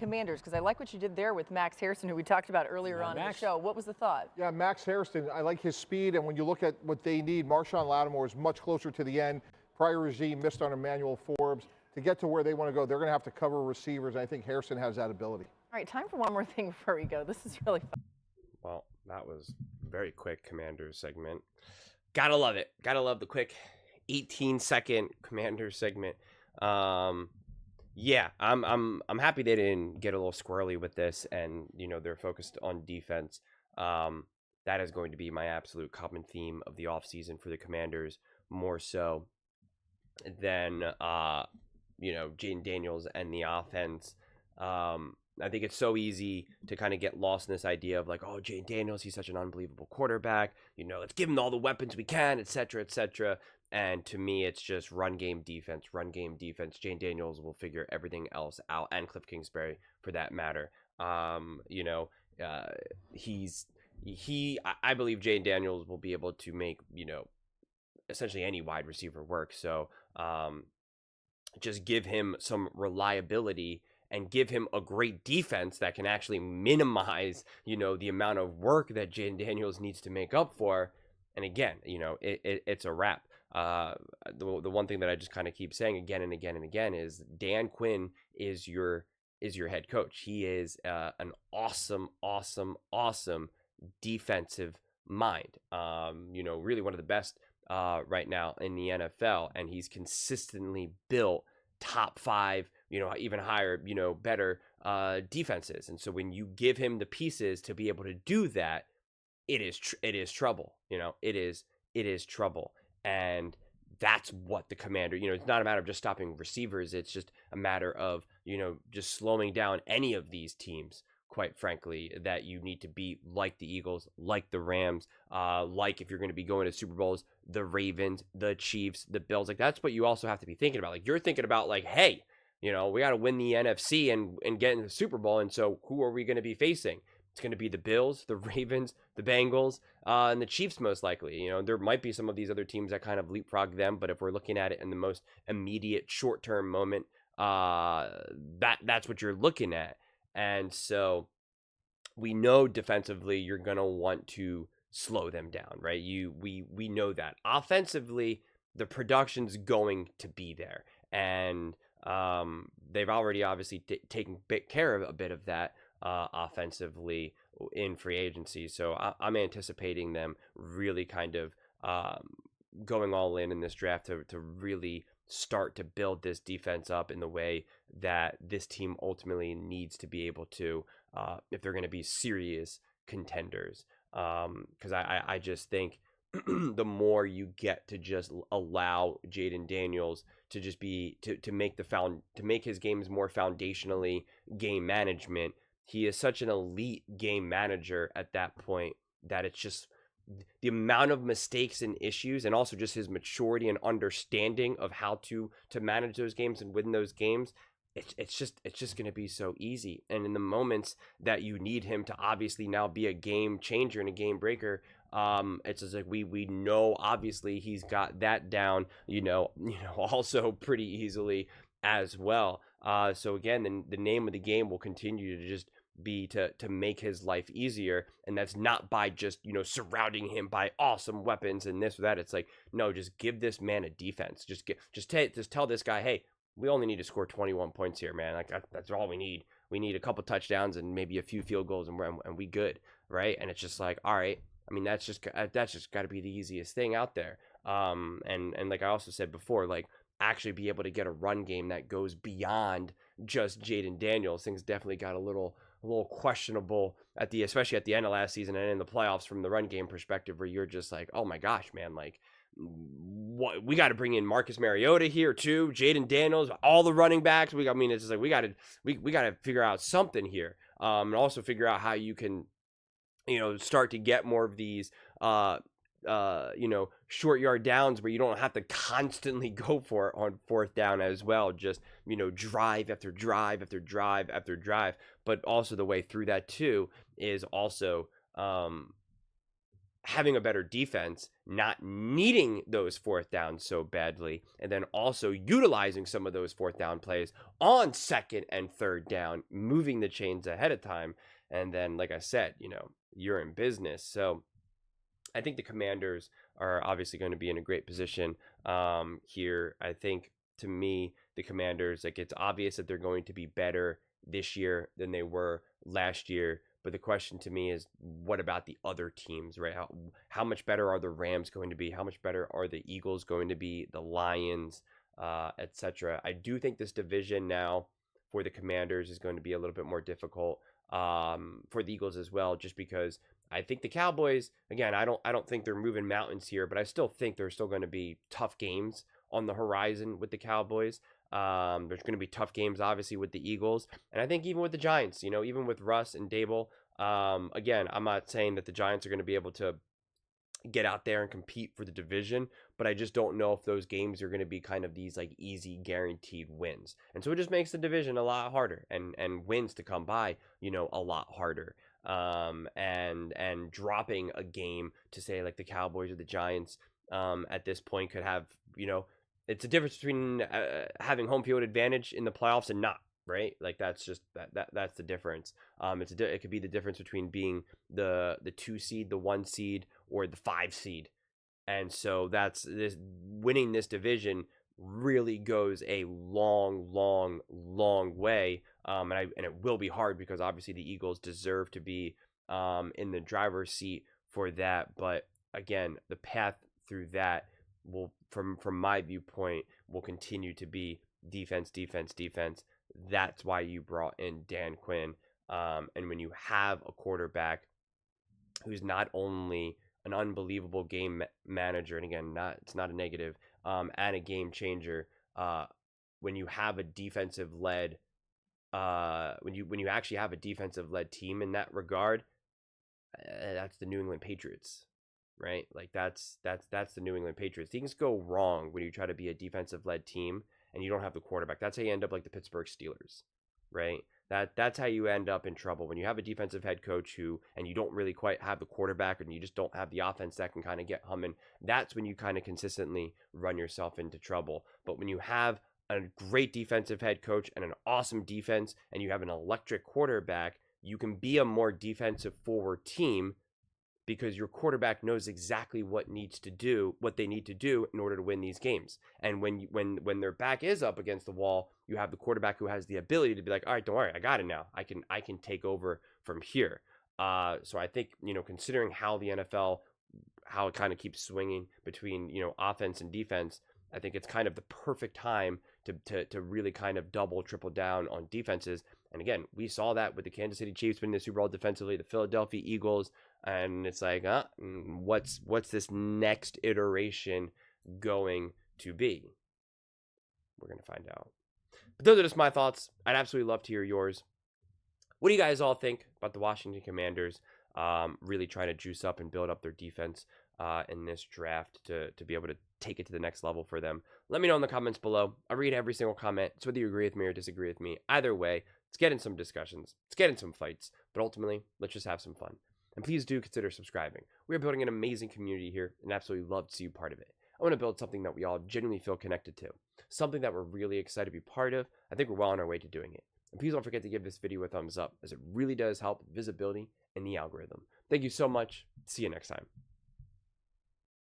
Commanders, because I like what you did there with Max Harrison, who we talked about earlier on in the show. What was the thought? Yeah, Max Harrison, I like his speed, and when you look at what they need, Marshawn Lattimore is much closer to the end. Prior regime missed on Emmanuel Forbes. To get to where they want to go, they're going to have to cover receivers, and I think Harrison has that ability. All right, time for one more thing before we go. This is really fun. Well, that was very quick Commanders segment. Gotta love it. Gotta love the quick 18-second Commanders segment. Yeah, I'm happy they didn't get a little squirrely with this, and they're focused on defense. That is going to be my absolute common theme of the offseason for the Commanders, more so than Jayden Daniels and the offense. I think it's so easy to kind of get lost in this idea of like, oh, Jayden Daniels, he's such an unbelievable quarterback. Let's give him all the weapons we can, et cetera, et cetera. And to me, it's just run game defense. Jayden Daniels will figure everything else out, and Cliff Kingsbury for that matter. I believe Jayden Daniels will be able to make, essentially any wide receiver work. So just give him some reliability and give him a great defense that can actually minimize, the amount of work that Jayden Daniels needs to make up for. And again, it's a wrap. The one thing that I just kind of keep saying again and again and again is Dan Quinn is your head coach. He is an awesome defensive mind. Really one of the best right now in the NFL, and he's consistently built top 5, even higher, better defenses. And so when you give him the pieces to be able to do that, it is trouble. It is trouble. And that's what the Commander, it's not a matter of just stopping receivers. It's just a matter of, just slowing down any of these teams, quite frankly, that you need to beat, like the Eagles, like the Rams, like if you're going to be going to Super Bowls, the Ravens, the Chiefs, the Bills. Like, that's what you also have to be thinking about. Like, you're thinking about like, hey, we got to win the NFC and get in the Super Bowl. And so who are we going to be facing? It's going to be the Bills, the Ravens, the Bengals, and the Chiefs most likely. There might be some of these other teams that kind of leapfrog them, but if we're looking at it in the most immediate short-term moment, that's what you're looking at. And so we know defensively you're going to want to slow them down, right? We know that. Offensively, the production's going to be there. And they've already obviously taken care of a bit of that offensively in free agency. So I'm anticipating them really kind of going all in this draft to really start to build this defense up in the way that this team ultimately needs to be able to, if they're going to be serious contenders. Because I just think the more you get to just allow Jayden Daniels to just be to make his games more foundationally game management, he is such an elite game manager at that point that it's just the amount of mistakes and issues, and also just his maturity and understanding of how to manage those games and win those games. It's just going to be so easy. And in the moments that you need him to obviously now be a game changer and a game breaker, it's just like we know obviously he's got that down, also pretty easily as well. So again, the name of the game will continue to just be to make his life easier, and that's not by just surrounding him by awesome weapons and this or that. It's like, no, just give this man a defense. Just tell this guy, hey, we only need to score 21 points here, man. Like that's all we need. We need a couple touchdowns and maybe a few field goals, and we good, right? And it's just like, all right. I mean, that's just got to be the easiest thing out there. And like I also said before, like actually be able to get a run game that goes beyond just Jayden Daniels. Things definitely got a little questionable especially at the end of last season and in the playoffs from the run game perspective, where you're just like, oh my gosh, man, like what, we got to bring in Marcus Mariota here too, Jayden Daniels, all the running backs. It's just like we got to figure out something here, and also figure out how you can start to get more of these short yard downs where you don't have to constantly go for it on fourth down as well. Just, drive after drive after drive after drive. But also the way through that too is also having a better defense, not needing those fourth downs so badly, and then also utilizing some of those fourth down plays on second and third down, moving the chains ahead of time. And then, like I said, you're in business. So I think the Commanders are obviously going to be in a great position here. I think, to me, the Commanders, like, it's obvious that they're going to be better this year than they were last year. But the question to me is, what about the other teams, right? How much better are the Rams going to be? How much better are the Eagles going to be? The Lions, etc. I do think this division now for the Commanders is going to be a little bit more difficult for the Eagles as well, just because I think the Cowboys, again, I don't think they're moving mountains here, but I still think there's still going to be tough games on the horizon with the Cowboys. There's going to be tough games, obviously, with the Eagles. And I think even with the Giants, even with Russ and Dable, again, I'm not saying that the Giants are going to be able to get out there and compete for the division, but I just don't know if those games are going to be kind of these like easy guaranteed wins. And so it just makes the division a lot harder and wins to come by, a lot harder. And dropping a game to say like the Cowboys or the Giants at this point could have, it's a difference between having home field advantage in the playoffs and not, right? Like that's just that's the difference. It could be the difference between being the 2 seed, the 1 seed, or the 5 seed. And so that's this winning this division really goes a long way. And it will be hard because obviously the Eagles deserve to be in the driver's seat for that. But again, the path through that will, from my viewpoint, will continue to be defense. That's why you brought in Dan Quinn. And when you have a quarterback who's not only an unbelievable game manager, and again, it's not a negative, and a game changer, when you have a defensive led, when you actually have a defensive led team in that regard, that's the New England Patriots. Right? Like that's the New England Patriots. Things go wrong when you try to be a defensive led team and you don't have the quarterback. That's how you end up like the Pittsburgh Steelers, right? That's how you end up in trouble when you have a defensive head coach and you don't really quite have the quarterback and you just don't have the offense that can kind of get humming. That's when you kind of consistently run yourself into trouble. But when you have a great defensive head coach and an awesome defense and you have an electric quarterback, you can be a more defensive forward team because your quarterback knows exactly what they need to do in order to win these games. And when their back is up against the wall, you have the quarterback who has the ability to be like, all right, don't worry, I got it now. I can take over from here. So I think, considering how the NFL, how it kind of keeps swinging between, offense and defense, I think it's kind of the perfect time to really kind of triple down on defenses. And again, we saw that with the Kansas City Chiefs winning the Super Bowl defensively, the Philadelphia Eagles, and it's like, what's this next iteration going to be? We're going to find out. But those are just my thoughts. I'd absolutely love to hear yours. What do you guys all think about the Washington Commanders really trying to juice up and build up their defense in this draft to be able to take it to the next level for them? Let me know in the comments below. I read every single comment. So whether you agree with me or disagree with me, either way, let's get in some discussions. Let's get in some fights. But ultimately, let's just have some fun. And please do consider subscribing. We are building an amazing community here and absolutely love to see you part of it. I want to build something that we all genuinely feel connected to. Something that we're really excited to be part of. I think we're well on our way to doing it. And please don't forget to give this video a thumbs up, as it really does help visibility in the algorithm. Thank you so much. See you next time.